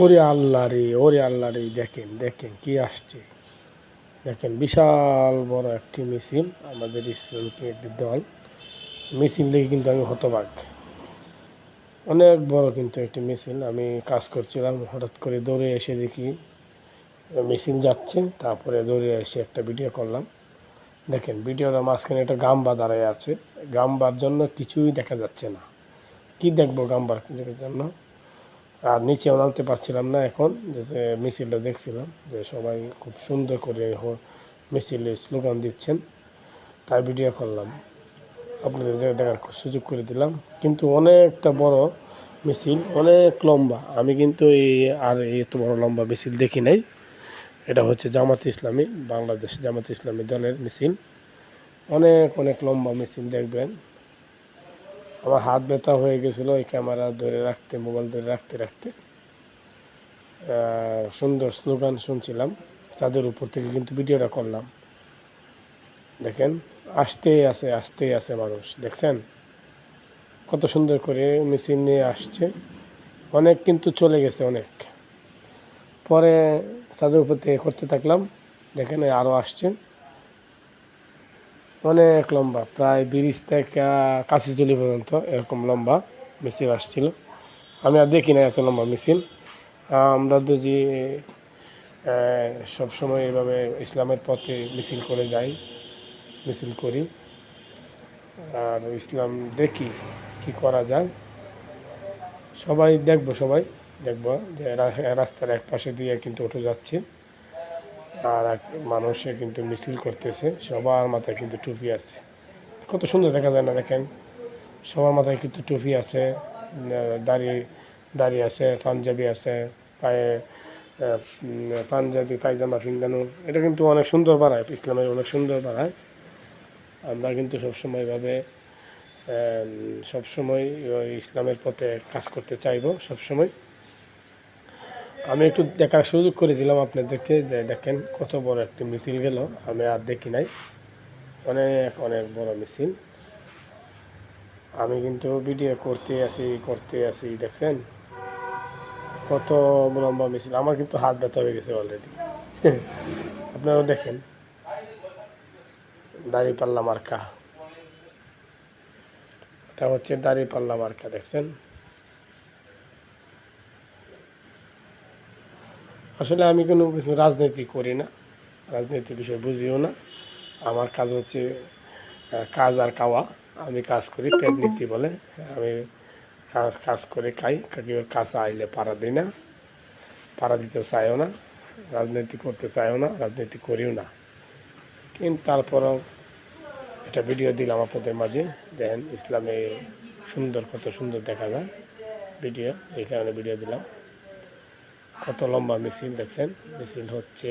ওরে আল্লাহ রে, দেখেন দেখেন কি আসছে। দেখেন বিশাল বড় একটি মিছিল, আমাদের ইসলামিক একটি দল মিছিল দেখে কিন্তু আমি হতবাক। অনেক বড় কিন্তু একটি মিছিল। আমি কাজ করছিলাম, হঠাৎ করে দৌড়ে এসে দেখি মিছিল যাচ্ছে, তারপরে দৌড়ে এসে একটা ভিডিও করলাম। দেখেন ভিডিওর মাঝখানে একটা গাম্বা দাঁড়ায় আছে, গাম্বার জন্য কিছুই দেখা যাচ্ছে না। কি দেখবো গাম্বার জন্য? আর নিচেও নামতে পারছিলাম না এখন, যে মিছিলটা দেখছিলাম যে সবাই খুব সুন্দর করে মিছিলে স্লোগান দিচ্ছেন, তাই ভিডিও করলাম, আপনাদের দেখার সুযোগ করে দিলাম। কিন্তু অনেকটা বড় মিছিল, অনেক লম্বা। আমি কিন্তু এত বড় লম্বা মিছিল দেখি নাই। এটা হচ্ছে জামাতে ইসলামী, বাংলাদেশ জামাতে ইসলামী দলের মিছিল। অনেক অনেক লম্বা মিছিল দেখবেন। আমার হাত ব্যথা হয়ে গেছিলো এই ক্যামেরা ধরে রাখতে, মোবাইল ধরে রাখতে রাখতে। সুন্দর স্লোগান শুনছিলাম, ছাদের উপর থেকে কিন্তু ভিডিওটা করলাম। দেখেন আসতেই আছে মানুষ, দেখছেন কত সুন্দর করে মিছিল নিয়ে আসছে। অনেক কিন্তু চলে গেছে অনেক, পরে ছাদের উপর থেকে করতে থাকলাম। দেখেন আরও আসছে, অনেক লম্বা, প্রায় ব্রিজ থেকে কাশিতলি পর্যন্ত এরকম লম্বা মিছিল আসছিল। আমি আর দেখি না এত লম্বা মিছিল। আমরা তো যে সবসময় এভাবে ইসলামের পথে মিছিল করে যাই, মিছিল করি, আর ইসলাম দেখি কি করা যায়। সবাই দেখবো যে রাস্তার এক পাশে দিয়ে কিন্তু অটো যাচ্ছে, আর এক মানুষে কিন্তু মিছিল করতেছে, সবার মাথায় কিন্তু টুপি আছে। কত সুন্দর দেখা যায় না? দেখেন সবার মাথায় কিন্তু টুপি আছে, দাড়ি আছে, পাঞ্জাবি আছে, পায়ে পাঞ্জাবি পায়জামা ফিঙ্গানো। এটা কিন্তু অনেক সুন্দর বানায়, ইসলামের অনেক সুন্দর বানায়। আমরা কিন্তু সবসময় ইসলামের পথে কাজ করতে চাইব সবসময়। আমি একটু দেখার সুযোগ করে দিলাম আপনাদেরকে, যে দেখেন কত বড় একটি মিছিল গেল, আমি আর দেখি নাই। অনেক অনেক বড় মিছিল। আমি কিন্তু ভিডিও করতে আসি, দেখছেন কত লম্বা মিছিল। আমার কিন্তু হাত ব্যথা হয়ে গেছে অলরেডি। আপনারাও দেখেন, দাঁড়িপাল্লা মার্কা, এটা হচ্ছে দাঁড়িপাল্লা মার্কা, দেখছেন। আসলে আমি কোনো কিছু রাজনীতি করি না, রাজনীতির বিষয় বুঝিও না। আমার কাজ হচ্ছে কাজ আর খাওয়া। আমি কাজ করি পেট নীতি বলে। আমি কাজ করে খাই, কেউ কাজ আইলে পাড়া দিই না, পাড়া দিতেও চাইও না, রাজনীতি করতে চাইও না, রাজনীতি করিও না। কিন্তু তারপরও একটা ভিডিও দিলাম আপনাদের মাঝে। দেখেন ইসলামে কত সুন্দর দেখা যায় ভিডিও, এই কারণে ভিডিও দিলাম। কত লম্বা মিছিল, দেখছেন মিছিল হচ্ছে।